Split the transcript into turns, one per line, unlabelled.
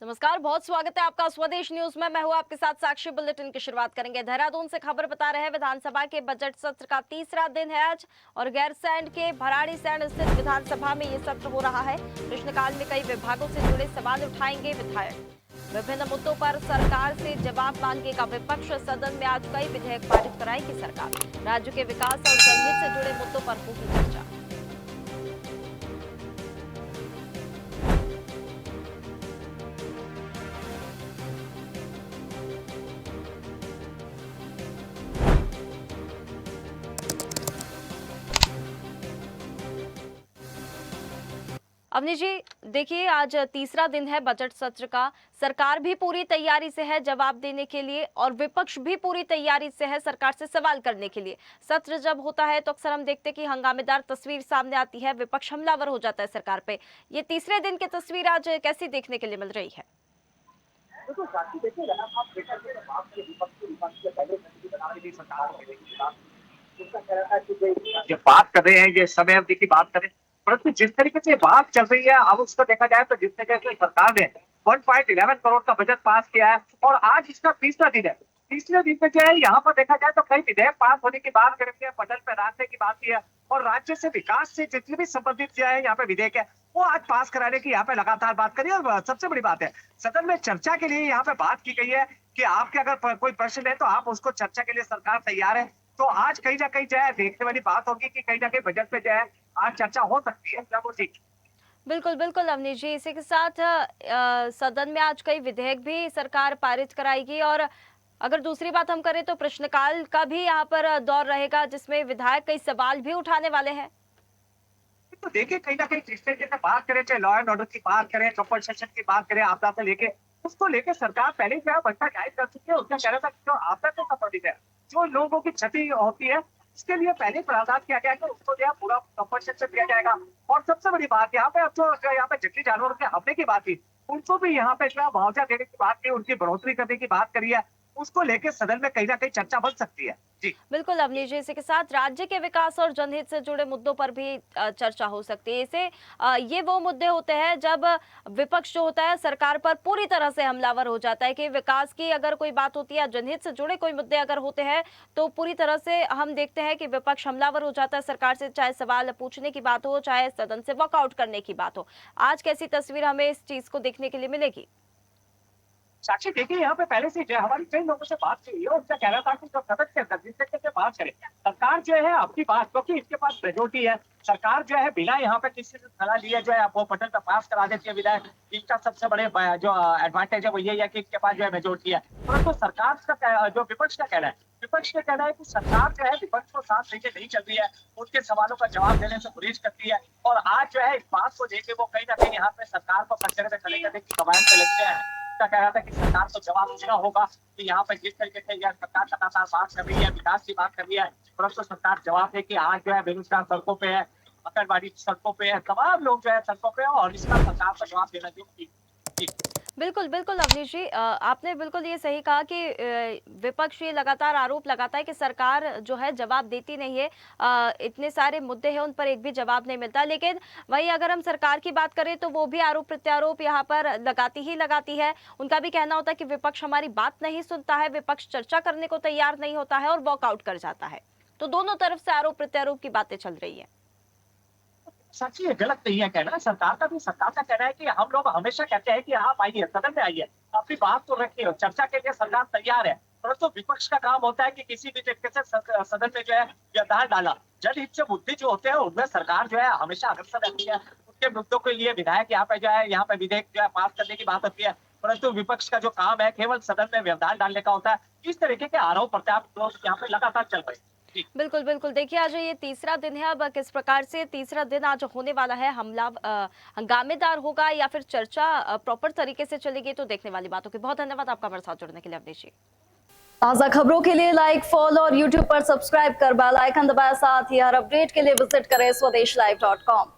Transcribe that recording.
नमस्कार, बहुत स्वागत है आपका स्वदेश न्यूज में। मैं हूं आपके साथ साक्षी। बुलेटिन की शुरुआत करेंगे देहरादून से। खबर बता रहे हैं विधानसभा के बजट सत्र का तीसरा दिन है आज और गैरसैंण के भराड़ीसैंण स्थित विधानसभा में ये सत्र हो रहा है। प्रश्नकाल में कई विभागों से जुड़े सवाल उठाएंगे विधायक। विभिन्न मुद्दों पर सरकार से जवाब मांगेगा विपक्ष। सदन में आज कई विधेयक पारित कराएगी सरकार। राज्य के विकास और जनहित से जुड़े मुद्दों पर होगी चर्चा। अवनीश जी, देखिए आज तीसरा दिन है बजट सत्र का। सरकार भी पूरी तैयारी से है जवाब देने के लिए और विपक्ष भी पूरी तैयारी से है सरकार से सवाल करने के लिए। सत्र जब होता है तो अक्सर हम देखते हैं कि हंगामेदार तस्वीर सामने आती है, विपक्ष हमलावर हो जाता है सरकार पे। ये तीसरे दिन की तस्वीर आज कैसी देखने के लिए मिल रही है?
देखो साथी, देखिए आप देखा जाए तो आपके विपक्ष के पहले की बनाने की सरकार के उसका कह रहा था कि जो बात कर रहे हैं ये समय अवधि की बात करें, परंतु जिस तरीके से बात चल रही है अब उसको देखा जाए तो जिस तरीके से सरकार ने 1.11 करोड़ का बजट पास किया है और आज इसका तीसरा दिन है। तीसरे दिन में जो है यहाँ पर देखा जाए तो कई विधेयक पास होने की बात करेंगे, बजट पे रखने की बात की है और राज्य से विकास से जितने भी संबंधित जो है यहाँ पे विधेयक है वो आज पास कराने की यहाँ पे लगातार बात करिए। और सबसे बड़ी बात है सदन में चर्चा के लिए यहाँ पे बात की गई है कि आपके अगर कोई प्रश्न है तो आप उसको चर्चा के लिए सरकार तैयार है। तो आज कहीं ना कहीं जो है देखने वाली बात होगी कि कहीं ना कहीं बजट पे जो है आज चर्चा हो सकती है। जी
बिल्कुल बिल्कुल अवनीश जी, इसी के साथ सदन में आज कई विधेयक भी सरकार पारित कराएगी और अगर दूसरी बात हम करें तो प्रश्नकाल का भी यहाँ पर दौर रहेगा जिसमें विधायक कई सवाल भी उठाने वाले हैं।
तो देखिए कहीं ना कहीं जिस तरीके से बात करें, चाहे लॉ एंड ऑर्डर की बात करें, कंपनसेशन की बात करें, आपदा से लेके उसको लेके सरकार पहले जो है बच्चा जाहिर कर चुकी है। उसका कहना था कि जो आपदा से संबंधित है, जो लोगों की क्षति होती है इसके लिए पहले प्रावधान किया गया है, उसको जो है पूरा कंपनसेशन दिया जाएगा। और सबसे बड़ी बात यहाँ पे अब जो यहाँ पे जंगली जानवरों के हमले की बात की, उनको भी यहाँ पे जो है मुआवजा देने की बात की, उनकी बढ़ोतरी करने की बात करी है, उसको लेके सदन में कहीं ना कहीं चर्चा बन सकती है। जी
बिल्कुल अवनीश जी, इसी के साथ राज्य के विकास और जनहित से जुड़े मुद्दों पर भी चर्चा हो सकती है। इसे ये वो मुद्दे होते हैं जब विपक्ष जो होता है सरकार पर पूरी तरह से हमलावर हो जाता है कि विकास की अगर कोई बात होती है, जनहित से जुड़े कोई मुद्दे अगर होते हैं तो पूरी तरह से हम देखते हैं कि विपक्ष हमलावर हो जाता है सरकार से, चाहे सवाल पूछने की बात हो, चाहे सदन से वॉकआउट करने की बात हो। आज कैसी तस्वीर हमें इस चीज को देखने के लिए मिलेगी?
साक्षी, देखिए यहाँ पे पहले से जो हमारी कई लोगों से बात हुई है, उनका कहना था कि जो सदन के अंदर जिस तरीके से बात करे सरकार जो है अपनी बात, क्योंकि इसके पास मेजोरिटी है, सरकार जो है बिना यहाँ पे किसी से सलाह लिए जो है वो बटन पे पास करा देती है विधायक। इसका सबसे बड़े जो एडवांटेज है वो ये है कि इसके पास जो है मेजोरिटी है। परंतु सरकार का जो विपक्ष का कहना है, विपक्ष का कहना है कि सरकार जो है विपक्ष को साथ लेके नहीं चल रही है, उनके सवालों का जवाब देने से गुरेज करती है और आज जो है इस बात को लेके वो कहीं ना कहीं यहाँ पे सरकार को कचरे में खड़े करने की कवायद पे लगते हैं। का कह रहा था कि सरकार को जवाब देना होगा कि यहाँ पे जिस तरीके से यह सरकार लगातार बात कर रही है, विकास की बात कर रही है, परंतु सरकार जवाब दे कि आज जो है बेरोजगार सड़कों पे है, आंगनबाड़ी सड़कों पे है, तमाम लोग जो है सड़कों पे है और इसका सरकार को जवाब देना चाहिए।
बिल्कुल बिल्कुल अवनीश जी, आपने बिल्कुल ये सही कहा कि विपक्ष ये लगातार आरोप लगाता है कि सरकार जो है जवाब देती नहीं है। इतने सारे मुद्दे हैं उन पर एक भी जवाब नहीं मिलता, लेकिन वहीं अगर हम सरकार की बात करें तो वो भी आरोप प्रत्यारोप यहाँ पर लगाती है। उनका भी कहना होता है कि विपक्ष हमारी बात नहीं सुनता है, विपक्ष चर्चा करने को तैयार नहीं होता है और वॉकआउट कर जाता है। तो दोनों तरफ से आरोप प्रत्यारोप की बातें चल रही है।
सच ये गलत नहीं है कहना, सरकार का कहना है कि हम लोग हमेशा कहते हैं कि आप आइए, सदन में आइए, अपनी बात तो रखिए, चर्चा के लिए सरकार तैयार है। परंतु विपक्ष का काम होता है कि किसी भी तरीके से सदन में जो है व्यवधान डाला। जनहित से मुद्दे जो होते हैं उनमें सरकार जो है हमेशा अग्रसर रहती है, उनके मुद्दों के लिए विधायक यहाँ पे जो है यहाँ पे विधेयक जो है पास करने की बात होती है। परंतु विपक्ष का जो काम है केवल सदन में व्यवधान डालने का होता है। इस तरीके के आरोप प्रत्यारोप यहाँ पे लगातार चल रहे हैं।
बिल्कुल बिल्कुल, देखिए आज ये तीसरा दिन है। अब किस प्रकार से तीसरा दिन आज होने वाला है, हंगामेदार होगा या फिर चर्चा प्रॉपर तरीके से चलेगी, तो देखने वाली बात होगी। बहुत धन्यवाद आपका हमारे साथ जुड़ने के लिए अवनीश जी। ताज़ा खबरों के लिए लाइक, फॉलो और यूट्यूब पर सब्सक्राइब कर बेल आइकन दबाएं। साथ ही हर अपडेट के लिए विजिट करें स्वदेशलाइव.com।